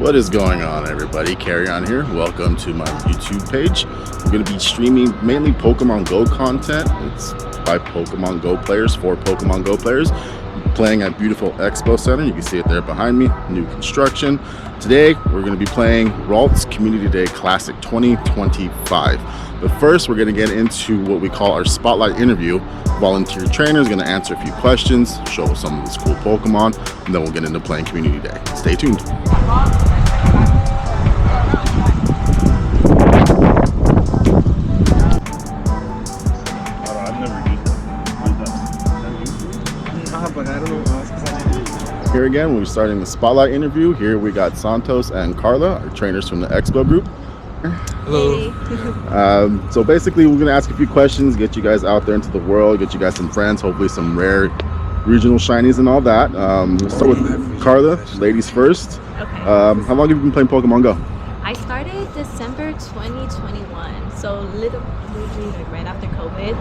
What is going on, everybody? Carry on here. Welcome to my YouTube page. I'm going to be streaming mainly Pokemon Go content. It's by Pokemon Go players for Pokemon Go players. I'm playing at beautiful Expo Center. You can see it there behind me. New construction. Today, we're going to be playing Ralts Community Day Classic 2025. But first, we're going to get into what we call our spotlight interview. Volunteer trainer is going to answer a few questions, show us some of these cool Pokemon, and then we'll get into playing Community Day. Stay tuned. Here again, we're starting the spotlight interview. Here we got Santos and Carla, our trainers from the Expo Group. Hello. So basically, we're going to ask a few questions, get you guys out there into the world, get you guys some friends, hopefully some rare regional shinies and all that. Let's start with Carla, ladies first. Okay. How long have you been playing Pokemon Go? I started December 2021, so literally like right after COVID.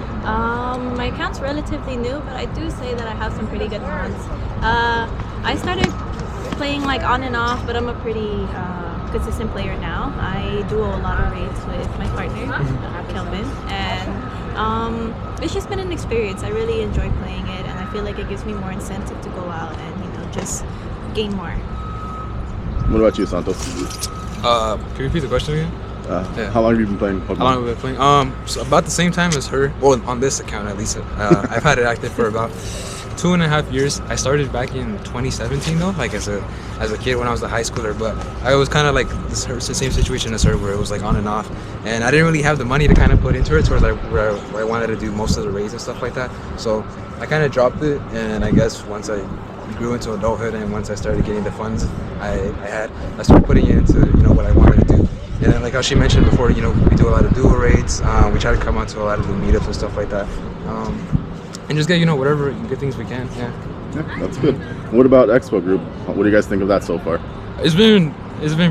My account's relatively new, but I do say that I have some pretty good ones. I started playing like on and off, but I'm a pretty consistent player now. I do a lot of raids with my partner, Kelvin, and it's just been an experience. I really enjoy playing it, and I feel like it gives me more incentive to go out and just gain more. What about you, Santos? Can you repeat the question again? How long have you been playing Pokemon? How long have I been playing? So about the same time as her. Well, on this account at least. I've had it active for about 2.5 years. I started back in 2017 though, like as a kid when I was a high schooler. But I was kind of like the same situation as her, where it was like on and off, and I didn't really have the money to kind of put into it towards like where I wanted to do most of the raids and stuff like that. So I kind of dropped it, and I guess once I grew into adulthood and once I started getting the funds I started putting it into what I wanted to do. And then like how she mentioned before, we do a lot of dual raids. We try to come out to a lot of the meetups and stuff like that, and just get whatever good things we can. Yeah, that's good. What about Expo Group? What do you guys think of that so far? It's been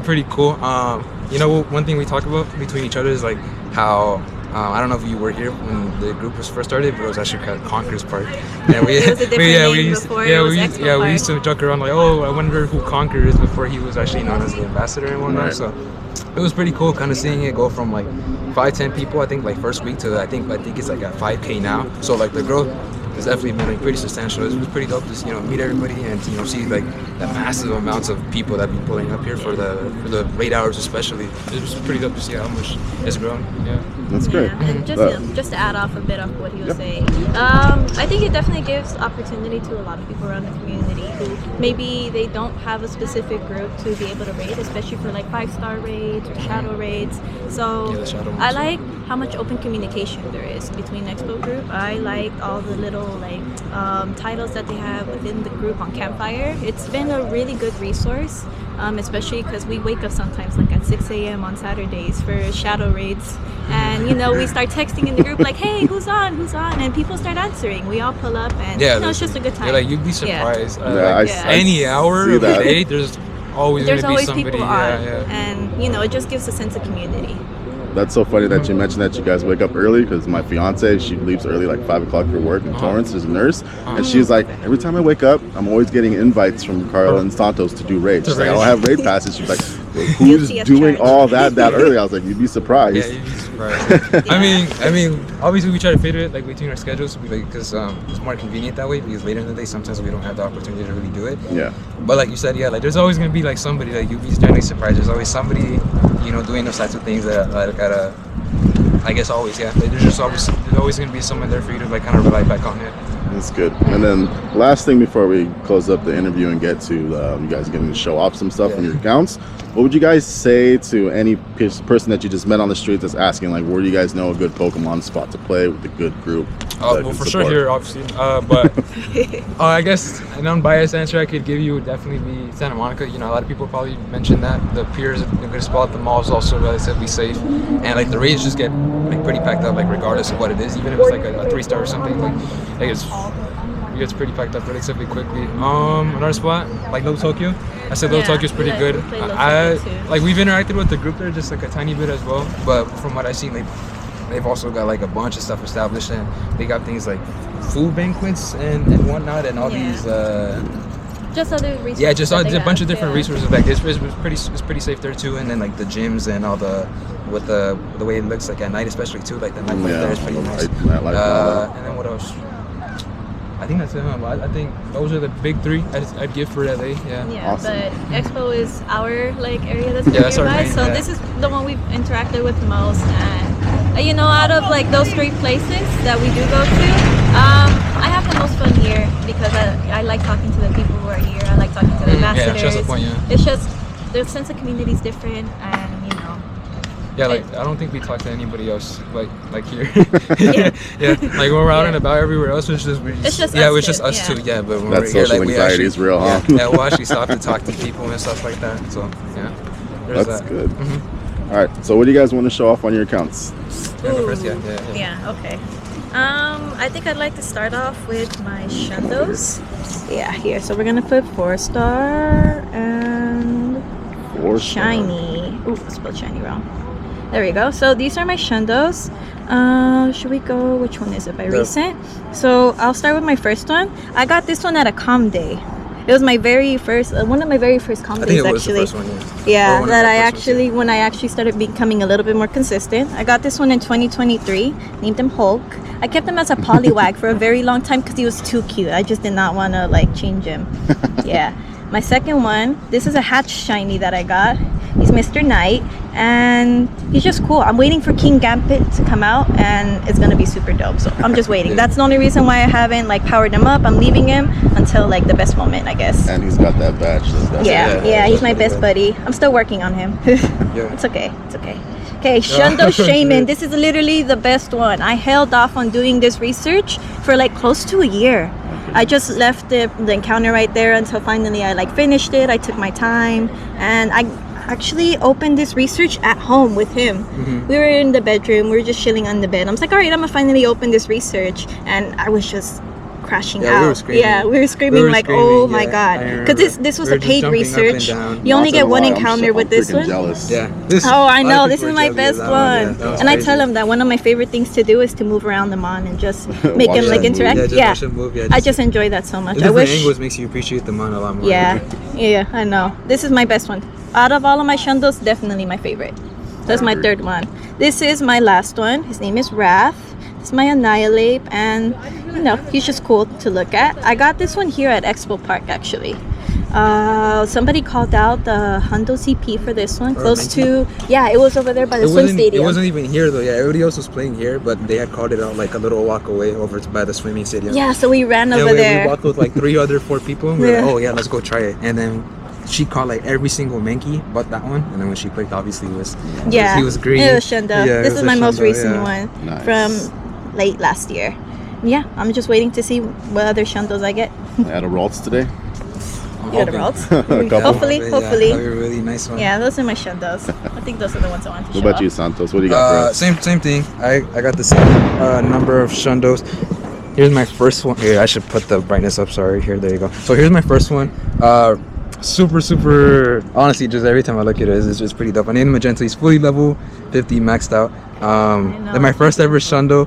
pretty cool. One thing we talk about between each other is like how I don't know if you were here when the group was first started, but it was actually called Conquerors Park. And we used to joke around like, oh, I wonder who Conquer is before he was actually known as the ambassador and whatnot. Right. So it was pretty cool, kind of seeing it go from like 5-10 people, I think, like first week to I think it's like at 5K now. So like the growth has definitely been like pretty substantial. It was pretty dope to meet everybody and see like the massive amounts of people that be pulling up here for the raid hours especially. It was pretty dope to see how much it's grown. Yeah, that's great. Yeah, and just to add off a bit of what he was saying, I think it definitely gives opportunity to a lot of people around the community who maybe they don't have a specific group to be able to raid, especially for like 5-star raids or shadow raids. So I like how much open communication there is between Expo Group. I like all the little titles that they have within the group on Campfire. It's been a really good resource, especially because we wake up sometimes like at 6 a.m. on Saturdays for shadow raids, and we start texting in the group like, hey, who's on, and people start answing. We all pull up, and it's just a good time. Yeah, like you'd be surprised. Any hour of the day, there's always somebody. People on, and it just gives a sense of community. That's so funny that you mentioned that you guys wake up early, because my fiance, she leaves early, like 5 o'clock for work in Torrance. She's a nurse, and she's like, every time I wake up, I'm always getting invites from Carla and Santos to do raids. She's like, I don't have raid passes. She's like, who's doing all that early? I was like, you'd be surprised. Yeah, you'd be surprised. I mean, obviously we try to fit it like between our schedules, because it's more convenient that way. Because later in the day, sometimes we don't have the opportunity to really do it. Yeah. But like you said, like there's always gonna be like somebody that you'd be generally surprised. There's always somebody, doing those types of things that gotta. I guess always, yeah. There's always gonna be someone there for you to like kind of rely back on it. That's good. And then last thing before we close up the interview and get to you guys getting to show off some stuff on your accounts, what would you guys say to any person that you just met on the street that's asking like, where do you guys know a good Pokemon spot to play with a good group? Well, for sure here, obviously. But I guess an unbiased answer I could give you would definitely be Santa Monica. A lot of people probably mention that the pier is a good spot. The mall is also relatively safe, and like the raids just get like pretty packed up, like regardless of what it is, even if it's like a 3-star or something. Like it gets pretty packed up relatively quickly. Another spot like Little Tokyo. I said Little Tokyo is pretty good. We've interacted with the group there just like a tiny bit as well, but from what I've seen, they've also got like a bunch of stuff established, and they got things like food banquets and whatnot, and all these just other resources. Yeah, just that they a bunch of have, different yeah. resources. Like it's pretty safe there too. And then like the gyms and all the with the way it looks like at night, especially too. Like the nightlife there is pretty nice. And then what else? I think that's it. Huh? I think those are the big three I'd give for LA. Yeah. Yeah, Awesome. but Expo is our like area that's Yeah, that's our nearby, main, so yeah. this is the one we've interacted with most. And you know, out of like those 3 places that we do go to, I have the most fun here because I like talking to the people who are here. I like talking to the ambassadors. Yeah, that's the point. Yeah. It's just the sense of community is different, and you know. Yeah, like I don't think we talk to anybody else like here. yeah, like when we're out and about everywhere else, it's just us two. Yeah, but when That we're here, social like, anxiety is real, huh? Yeah, we'll actually stop to talk to people and stuff like that. So yeah, there's That's that. good. Mm-hmm. All right. So what do you guys want to show off on your accounts? First, yeah. Yeah, okay. I think I'd like to start off with my Shundos. Yeah, here. So we're gonna put 4-star and 4-star. shiny. Ooh, I spelled shiny wrong. There we go. So these are my Shundos. Should we go? Which one is it? By recent. So I'll start with my first one. I got this one at a com day. It was my very first, one of my very first com I days think it was actually. the first one. Yeah, that I actually, when I actually started becoming a little bit more consistent. I got this one in 2023, named him Hulk. I kept him as a polywag for a very long time because he was too cute. I just did not want to like change him. Yeah. My second one, this is a hatch shiny that I got. He's Mr. Knight, and he's just cool. I'm waiting for King Gambit to come out, and it's gonna be super dope. So I'm just waiting. That's the only reason why I haven't like powered him up. I'm leaving him until like the best moment, I guess. And he's got that badge. Yeah, he's my best buddy. I'm still working on him. Yeah. It's okay. It's okay. Okay, Shundo Shaman. This is literally the best one. I held off on doing this research for like close to a year. I just left the encounter right there until finally I like finished it. I took my time, and I actually opened this research at home with him. We were in the bedroom. We were just chilling on the bed. I was like, all right, I'm gonna finally open this research, and I was just crashing out. We were screaming. We were screaming like, oh my god, because this was a paid research. You only get one encounter with this one. Jealous. Yeah. Oh, I know. This is my best one. And I tell him that one of my favorite things to do is to move around the mon and just make him like interact. Yeah, just watch him move. Yeah, I just enjoy that so much. I different wish. angles makes you appreciate the mon a lot more. Yeah, I know. This is my best one. Out of all of my Shundos, definitely my favorite. That's my third one. This is my last one. His name is Wrath. It's my Annihilate, and you know, he's just cool to look at. I got this one here at Expo Park actually. Somebody called out the Hundo CP for this one, close to, it was over there by the swim stadium. It wasn't even here though. Yeah, everybody else was playing here, but they had called it out like a little walk away over by the swimming stadium. Yeah, so we ran over there. We walked with like 4 people. And we were like, oh yeah, let's go try it. And then she caught like every single Mankey but that one, and then when she clicked, obviously he was green. It was Shundo. Yeah, this is my most recent one Nice. from late last year. Yeah, I'm just waiting to see what other Shundos I get. I had a Ralts today. You got a Ralts? couple. Hopefully. Yeah, a really nice one. Yeah, those are my Shundos. I think those are the ones I want to show What about you, off. Santos? What do you got for us? Same thing. I got the same number of Shundos. Here's my first one. Here, I should put the brightness up. Sorry. Here, there you go. So here's my first one. Super. Honestly, just every time I look at it, it's just pretty dope. I named him Magenta. He's fully level 50, maxed out. Then my first ever Shundo.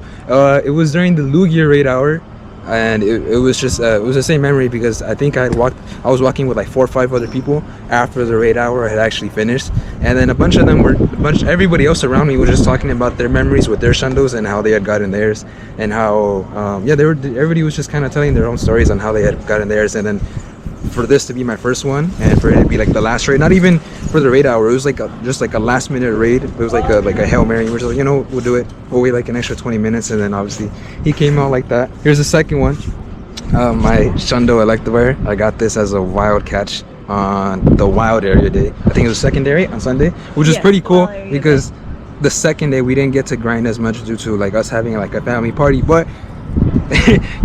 It was during the Lugia raid hour, and it was just it was the same memory because I think I was walking with like 4 or 5 other people after the raid hour had actually finished, and then everybody else around me was just talking about their memories with their Shundos and how they had gotten theirs, and how everybody was just kind of telling their own stories on how they had gotten theirs, and then for this to be my first one and for it to be like the last raid, not even for the raid hour, it was like just like a last minute raid. It was like a Hail Mary. We're just like, we'll do it. We'll wait like an extra 20 minutes, and then obviously he came out like that. Here's the second one. My Shundo Electivire. I got this as a wild catch on the wild area day. I think it was secondary on Sunday, which is pretty cool because the second day we didn't get to grind as much due to like us having like a family party, but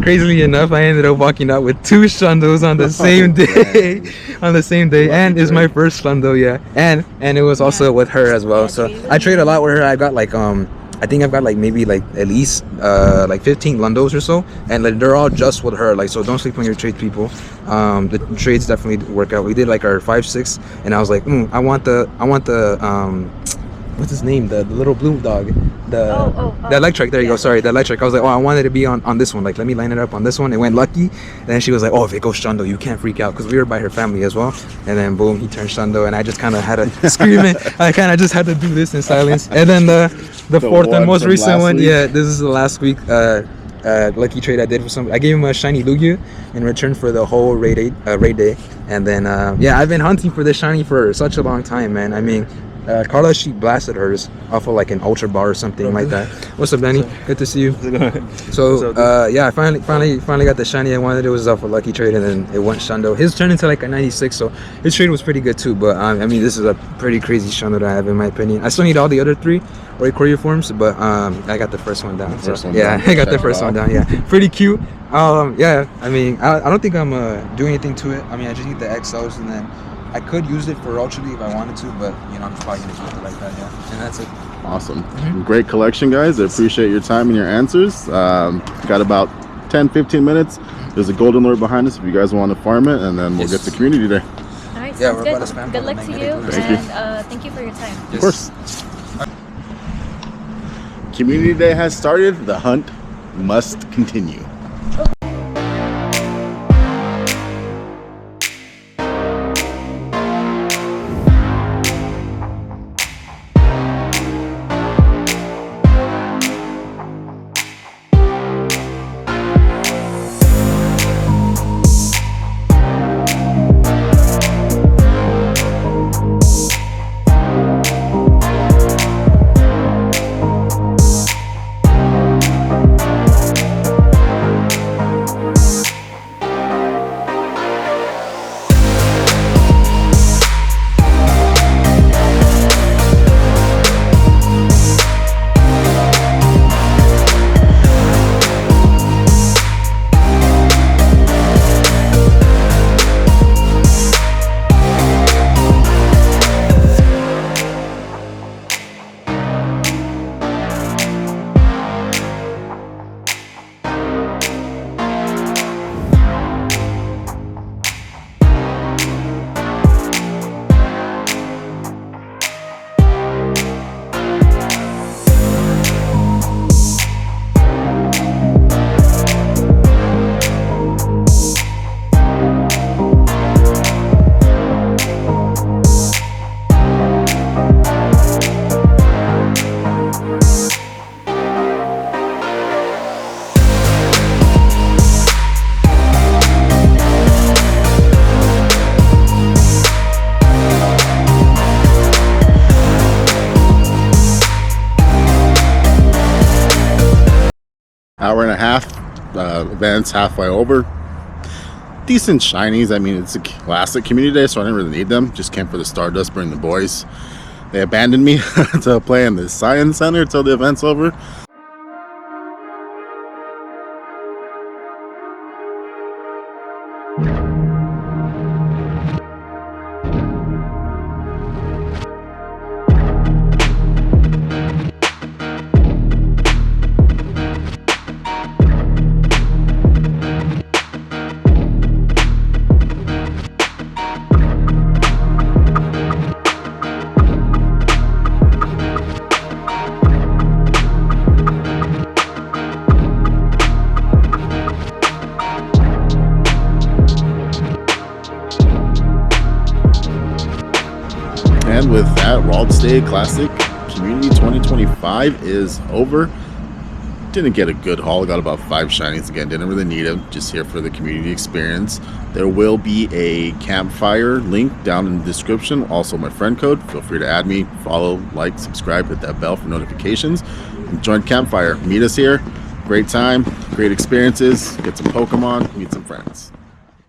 crazily enough, I ended up walking out with 2 Shundos on the same day. And it's my first Shundo, and it was also with her as well. So I trade a lot with her. I got like I think I've got like maybe like at least like 15 Lundos or so, and like they're all just with her. Like, so don't sleep on your trade, people. The trades definitely work out. We did like our 5-6, and I was like, I want the what's his name? The little blue dog. The electric. There you go. Yeah. Sorry, the electric. I was like, oh, I wanted to be on this one. Like, let me line it up on this one. It went lucky. And then she was like, oh, if it goes Shundo, you can't freak out, because we were by her family as well. And then boom, he turned Shundo, and I just kind of had to scream it. I kind of just had to do this in silence. And then the fourth and most recent one, yeah, this is the last week. Lucky trade I did for some. I gave him a shiny Lugia in return for the whole raid day. And then yeah, I've been hunting for this shiny for such a long time, man. I mean, Carla, she blasted hers off of like an ultra bar or something like that. What's up, Danny? Good to see you. So yeah, I finally got the shiny I wanted. It was off a lucky trade, and then it went Shundo. His turned into like a 96, so his trade was pretty good too. But I mean, this is a pretty crazy Shundo that I have, in my opinion. I still need all the other 3 or courier forms, but I got the first one down. I got the first one down. Yeah, pretty cute. Yeah, I mean, I don't think I'm doing anything to it. I mean, I just need the XOs, and then I could use it for Ultra League if I wanted to, but you know, I'm just probably gonna keep it like that. Yeah, and that's it. Awesome. Great collection, guys. I appreciate your time and your answers. Got about 10-15 minutes. There's a golden lure behind us if you guys want to farm it, and then we'll get to community day. All right, Yeah, sounds we're about to good. spam Good for luck to the you, negative. Thank you. and thank you for your time. Of course. Community day has started. The hunt must continue. Hour and a half, events halfway over. Decent shinies. I mean, it's a classic community day, so I didn't really need them. Just came for the Stardust, bring the boys. They abandoned me to play in the Science Center till the event's over. And with that, Ralts Day Classic Community 2025 is over. Didn't get a good haul, got about 5 shinies again, didn't really need them, just here for the community experience. There will be a campfire link down in the description, also my friend code. Feel free to add me, follow, like, subscribe, hit that bell for notifications, and join Campfire. Meet us here, great time, great experiences, get some Pokemon, meet some friends.